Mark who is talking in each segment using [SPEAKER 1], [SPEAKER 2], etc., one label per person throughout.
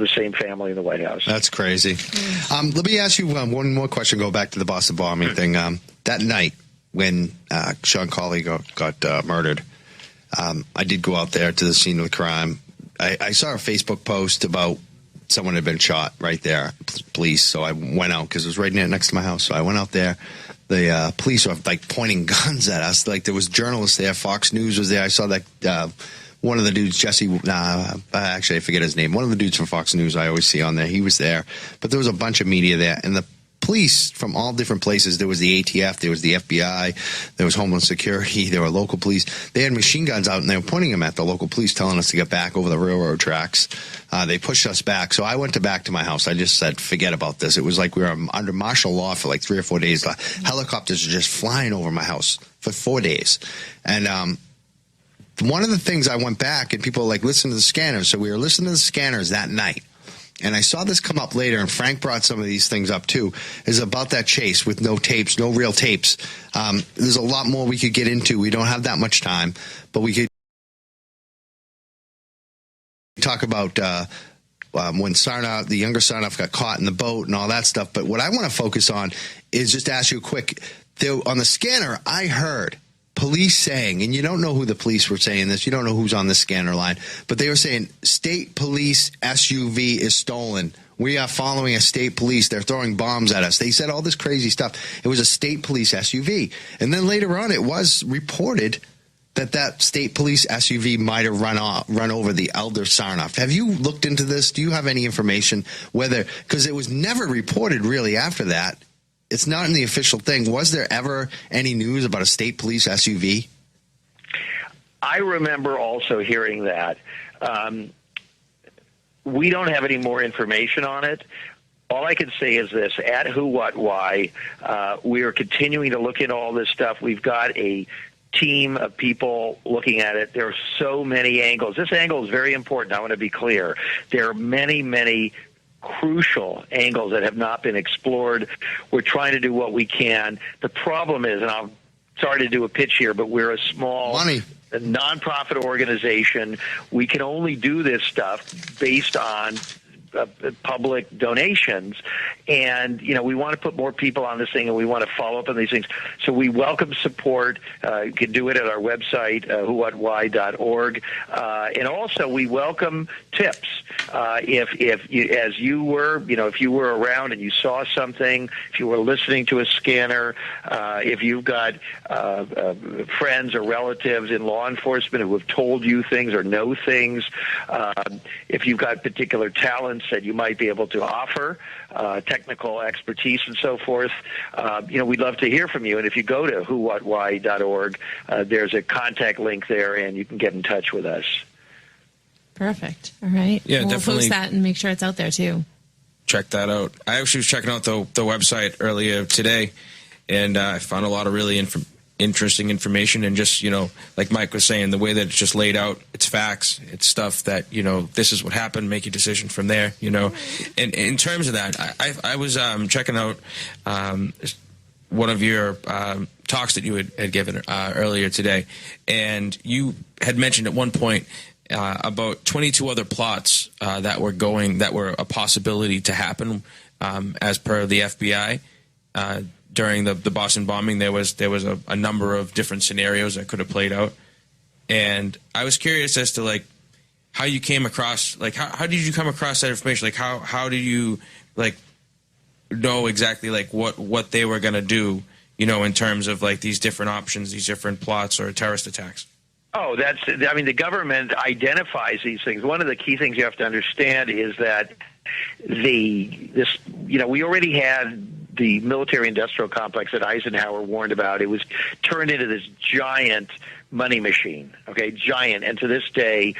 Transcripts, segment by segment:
[SPEAKER 1] the same family in the White House.
[SPEAKER 2] That's crazy. Let me ask you one more question. Go back to the Boston bombing thing. That night when Sean Colley got murdered, I did go out there to the scene of the crime. I saw a Facebook post about someone had been shot right there, police. So I went out because it was right next to my house. So I went out there. The police were like pointing guns at us. Like there was journalists there. Fox News was there. I saw that one of the dudes, Jesse. Actually, I forget his name. One of the dudes from Fox News I always see on there. He was there. But there was a bunch of media there, and the police from all different places. There was the ATF, there was the FBI, there was Homeland Security, there were local police. They had machine guns out, and they were pointing them at the local police, telling us to get back over the railroad tracks. They pushed us back. So I went back to my house. I just said, forget about this. It was like we were under martial law for like 3 or 4 days. Helicopters were just flying over my house for 4 days. And one of the things I went back, and people were like, listen to the scanners. So we were listening to the scanners that night. And I saw this come up later, and Frank brought some of these things up too, is about that chase with no tapes, no real tapes. There's a lot more we could get into. We don't have that much time, but we could talk about when Sarnoff, the younger Sarnoff, got caught in the boat and all that stuff. But what I want to focus on is just ask you a quick, on the scanner, I heard police saying, and you don't know who the police were saying this, you don't know who's on the scanner line, but they were saying, state police SUV is stolen. We are following a state police. They're throwing bombs at us. They said all this crazy stuff. It was a state police SUV. And then later on, it was reported that state police SUV might have run over the elder Sarnoff. Have you looked into this? Do you have any information whether, because it was never reported really after that. It's not in the official thing. Was there ever any news about a state police SUV?
[SPEAKER 1] I remember also hearing that. We don't have any more information on it. All I can say is this, at Who, What, Why, we are continuing to look into all this stuff. We've got a team of people looking at it. There are so many angles. This angle is very important. I want to be clear. There are many, many crucial angles that have not been explored. We're trying to do what we can. The problem is, and I'm sorry to do a pitch here, but we're a small nonprofit organization. We can only do this stuff based on public donations, and we want to put more people on this thing, and we want to follow up on these things. So we welcome support. You can do it at our website, whowhatwhy.org, and also we welcome tips. If you were around and you saw something, if you were listening to a scanner, if you've got friends or relatives in law enforcement who have told you things or know things, if you've got particular talents that you might be able to offer, technical expertise and so forth, we'd love to hear from you. And if you go to whowhatwhy.org, there's a contact link there, and you can get in touch with us.
[SPEAKER 3] Perfect. All right.
[SPEAKER 4] Yeah,
[SPEAKER 3] we'll
[SPEAKER 4] definitely
[SPEAKER 3] post that and make sure it's out there too.
[SPEAKER 4] Check that out. I actually was checking out the website earlier today, and I found a lot of really interesting information, and just, like Mike was saying, the way that it's just laid out, it's facts, it's stuff that, this is what happened, make a decision from there, And in terms of that, I was checking out one of your talks that you had given earlier today, and you had mentioned at one point about 22 other plots that were a possibility to happen as per the FBI. During the Boston bombing, there was a number of different scenarios that could have played out, and I was curious as to how you came across, how did you come across that information? How did you know exactly what they were going to do, in terms of these different options, these different plots or terrorist attacks?
[SPEAKER 1] Oh, the government identifies these things. One of the key things you have to understand is that we already had the military-industrial complex that Eisenhower warned about. It was turned into this giant money machine, giant. And to this day,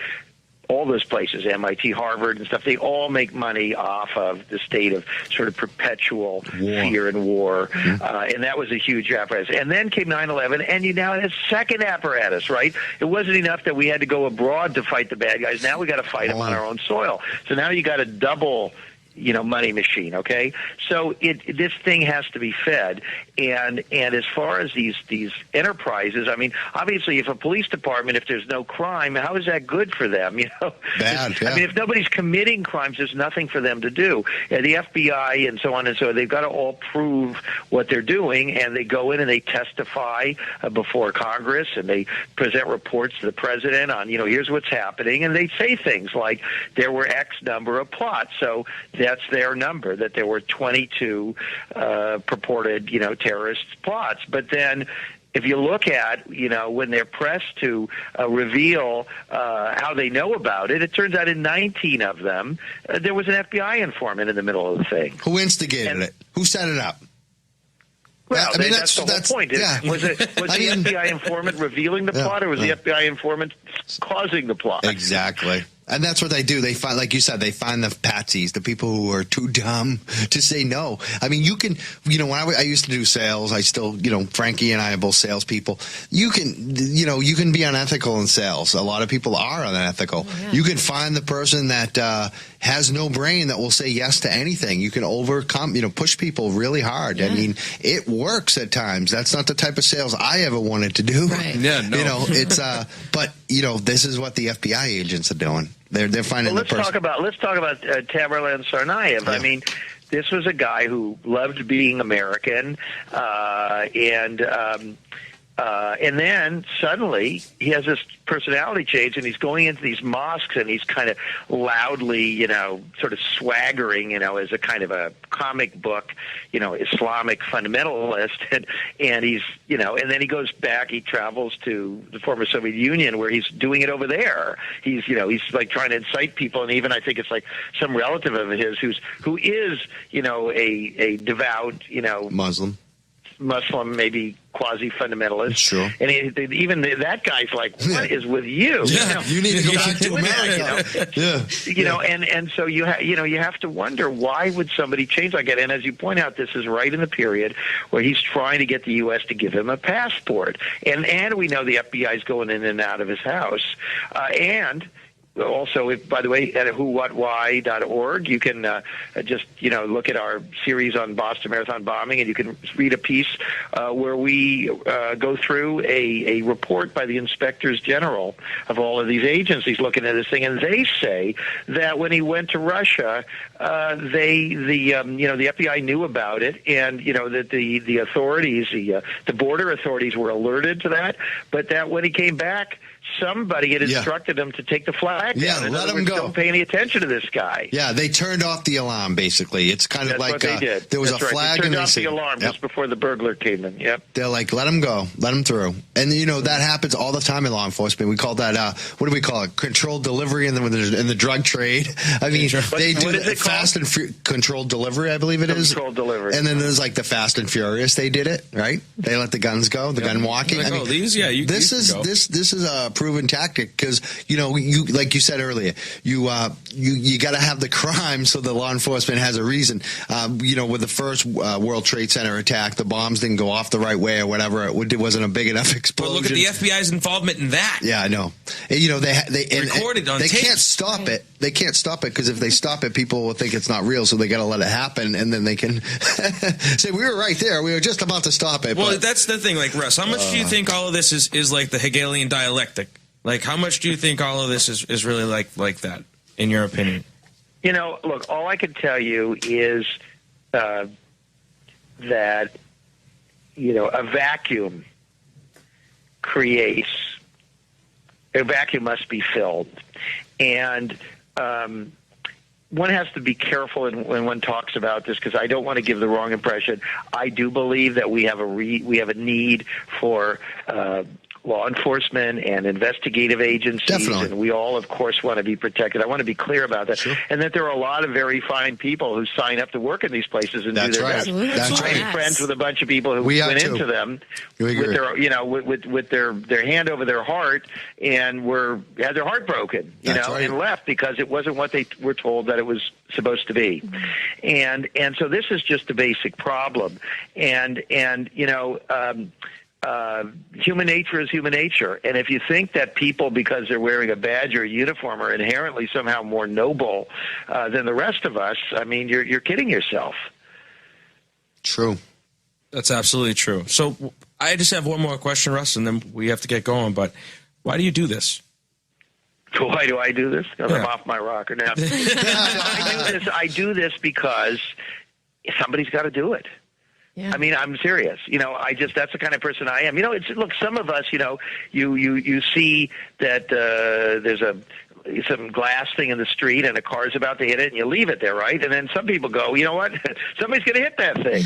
[SPEAKER 1] all those places, MIT, Harvard and stuff, they all make money off of the state of sort of perpetual fear and war. And that was a huge apparatus. And then came 9/11, and you now had a second apparatus, right? It wasn't enough that we had to go abroad to fight the bad guys. Now we got to fight them on our own soil. So now you got a double money machine. Okay, so this thing has to be fed, and as far as these enterprises, I mean, obviously, if a police department, if there's no crime, how is that good for them?
[SPEAKER 2] Bad. Yeah.
[SPEAKER 1] I mean, if nobody's committing crimes, there's nothing for them to do. The FBI and so on and so, they've got to all prove what they're doing, and they go in and they testify before Congress, and they present reports to the president on, here's what's happening, and they say things like there were X number of plots, so that's their number, that there were 22 purported, terrorist plots. But then if you look at, when they're pressed to reveal how they know about it, it turns out in 19 of them, there was an FBI informant in the middle of the thing.
[SPEAKER 2] Who instigated it? Who set it up?
[SPEAKER 1] Well, that's the whole point.
[SPEAKER 2] Yeah.
[SPEAKER 1] Was the FBI informant revealing the plot, or was the FBI informant causing the plot?
[SPEAKER 2] Exactly. And that's what they do. They find, like you said, they find the patsies, the people who are too dumb to say no. I mean, you can, when I used to do sales, I still, Frankie and I are both salespeople. You can be unethical in sales. A lot of people are unethical. Oh, yeah. You can find the person that has no brain that will say yes to anything. You can overcome, push people really hard. Yeah. I mean, it works at times. That's not the type of sales I ever wanted to do.
[SPEAKER 3] Right.
[SPEAKER 4] Yeah, no.
[SPEAKER 2] It's, but, this is what the FBI agents are doing. They're finding the person.
[SPEAKER 1] Let's talk about Tamerlan Tsarnaev. Yeah. I mean, this was a guy who loved being American, and then suddenly he has this personality change, and he's going into these mosques, and he's kind of loudly, sort of swaggering, as a kind of a comic book, Islamic fundamentalist, and he's, and then he goes back, he travels to the former Soviet Union where he's doing it over there. He's, he's like trying to incite people, and even I think it's like some relative of his who is, a devout, Muslim, maybe quasi-fundamentalist.
[SPEAKER 2] Sure.
[SPEAKER 1] And even that guy's like, what is with you?
[SPEAKER 2] Yeah, you need to go back to America.
[SPEAKER 1] And so you have to wonder, why would somebody change like that? And as you point out, this is right in the period where he's trying to get the U.S. to give him a passport. And we know the FBI is going in and out of his house. And also, by the way, at whowhatwhy.org, you can just look at our series on Boston Marathon bombing, and you can read a piece where we go through a report by the inspectors general of all of these agencies looking at this thing, and they say that when he went to Russia, the FBI knew about it, and that the authorities, the border authorities, were alerted to that, but that when he came back, somebody had instructed him to take the flag down.
[SPEAKER 2] Yeah, let him go.
[SPEAKER 1] Don't pay any attention to this guy.
[SPEAKER 2] Yeah, they turned off the alarm, basically. It's kind of
[SPEAKER 1] That's
[SPEAKER 2] like
[SPEAKER 1] what they did.
[SPEAKER 2] There was
[SPEAKER 1] That's
[SPEAKER 2] a
[SPEAKER 1] right.
[SPEAKER 2] flag.
[SPEAKER 1] They turned
[SPEAKER 2] and
[SPEAKER 1] off the alarm just before the burglar came in. Yep.
[SPEAKER 2] They're like, let him go. Let him through. And, that happens all the time in law enforcement. We call that, what do we call it? Controlled delivery in the drug trade. I mean, they do fast and controlled delivery, I believe it is.
[SPEAKER 1] Controlled delivery.
[SPEAKER 2] And then there's like the Fast and Furious. They did it, right? They let the guns go, the gun walking.
[SPEAKER 4] Like, this
[SPEAKER 2] is a proven tactic because, you like you said earlier, you got to have the crime so the law enforcement has a reason. With the first World Trade Center attack, the bombs didn't go off the right way or whatever. It wasn't a big enough explosion.
[SPEAKER 4] But look at the FBI's involvement in that.
[SPEAKER 2] Yeah, I know. They
[SPEAKER 4] recorded on tape.
[SPEAKER 2] Can't stop it. They can't stop it because if they stop it, people will think it's not real. So they got to let it happen, and then they can say we were right there. We were just about to stop it.
[SPEAKER 4] Well, that's the thing. Like Russ, how much do you think all of this is like the Hegelian dialectic? Like, how much do you think all of this is really like that, in your opinion?
[SPEAKER 1] Look, all I can tell you is that, a vacuum must be filled. And one has to be careful when one talks about this, because I don't want to give the wrong impression. I do believe that we have a need for law enforcement and investigative agencies.
[SPEAKER 2] Definitely.
[SPEAKER 1] And we all, of course, want to be protected. I want to be clear about that.
[SPEAKER 2] Sure.
[SPEAKER 1] And that there are a lot of very fine people who sign up to work in these places and
[SPEAKER 2] That's
[SPEAKER 1] do their
[SPEAKER 2] right.
[SPEAKER 1] best.
[SPEAKER 2] That's right.
[SPEAKER 1] I'm friends with a bunch of people who
[SPEAKER 2] We
[SPEAKER 1] went
[SPEAKER 2] are too.
[SPEAKER 1] into them
[SPEAKER 2] We
[SPEAKER 1] with
[SPEAKER 2] agree.
[SPEAKER 1] their, with their hand over their heart and had their heart broken,
[SPEAKER 2] That's right.
[SPEAKER 1] and left because it wasn't what they were told that it was supposed to be. And so this is just a basic problem. And human nature is human nature. And if you think that people, because they're wearing a badge or a uniform, are inherently somehow more noble than the rest of us, I mean, you're kidding yourself.
[SPEAKER 2] True.
[SPEAKER 4] That's absolutely true. So I just have one more question, Russ, and then we have to get going. But why do you do this?
[SPEAKER 1] Why do I do this? Because I'm off my rocker now. I do this because somebody's got to do it.
[SPEAKER 3] Yeah.
[SPEAKER 1] I mean, I'm serious. That's the kind of person I am. Look, some of us, you see that there's some glass thing in the street and a car's about to hit it and you leave it there, right? And then some people go, you know what? Somebody's going to hit that thing,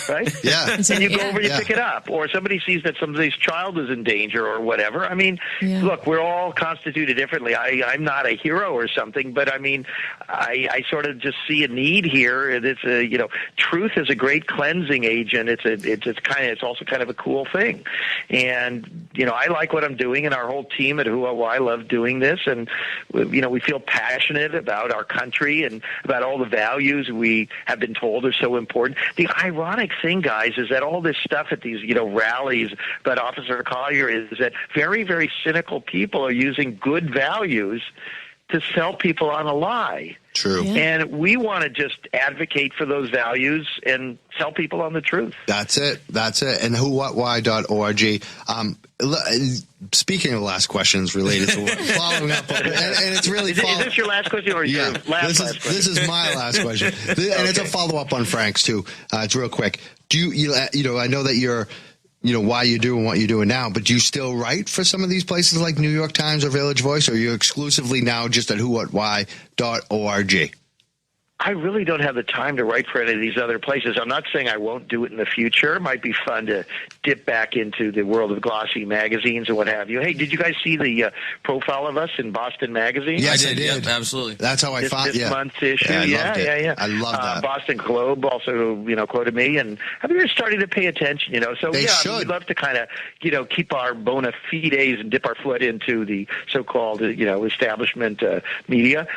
[SPEAKER 1] right?
[SPEAKER 2] Yeah.
[SPEAKER 1] And you go over and you pick it up. Or somebody sees that somebody's child is in danger or whatever. I mean, look, we're all constituted differently. I'm not a hero or something, but I mean, I sort of just see a need here. It's truth is a great cleansing agent. It's also kind of a cool thing. And, I like what I'm doing, and our whole team at I love doing this. And, we feel passionate about our country and about all the values we have been told are so important. The ironic thing, guys, is that all this stuff at these, rallies about Officer Collier is that very, very cynical people are using good values to sell people on a lie.
[SPEAKER 2] True.
[SPEAKER 3] Yeah.
[SPEAKER 1] And we want to just advocate for those values and sell people on the truth.
[SPEAKER 2] That's it. And whowhatwhy.org. Speaking of last questions related to following up, and it's really...
[SPEAKER 1] Is this your last question or your last question?
[SPEAKER 2] This is my last question. And it's a follow-up on Frank's, too. It's real quick. Do you I know that you're... why you're doing what you're doing now, but do you still write for some of these places like New York Times or Village Voice, or are you exclusively now just at whowhatwhy.org?
[SPEAKER 1] I really don't have the time to write for any of these other places. I'm not saying I won't do it in the future. It might be fun to dip back into the world of glossy magazines and what have you. Hey, did you guys see the profile of us in Boston Magazine?
[SPEAKER 2] Yes, I did.
[SPEAKER 4] Yep, absolutely.
[SPEAKER 2] That's how I found
[SPEAKER 1] this month's issue.
[SPEAKER 2] Yeah. I love that.
[SPEAKER 1] Boston Globe also, quoted me, and I mean, they're starting to pay attention. So
[SPEAKER 2] They should.
[SPEAKER 1] we'd love to kind of, keep our bona fides and dip our foot into the so-called, establishment media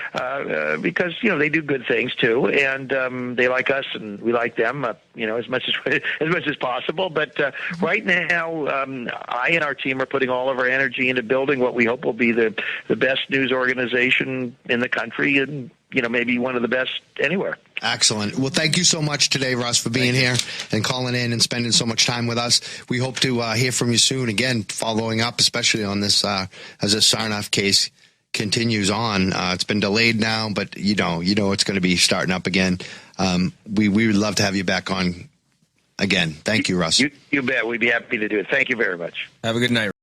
[SPEAKER 1] because they do good things too, and they like us and we like them, as much as possible. But right now, I and our team are putting all of our energy into building what we hope will be the best news organization in the country, and maybe one of the best anywhere.
[SPEAKER 2] Excellent. Well, thank you so much today, Russ, for being here and calling in and spending so much time with us. We hope to hear from you soon. Again, following up, especially on this as this Sarnoff case continues on. It's been delayed now, but it's going to be starting up again. We would love to have you back on again. Thank you, Russ.
[SPEAKER 1] You bet. We'd be happy to do it. Thank you very much.
[SPEAKER 4] Have a good night.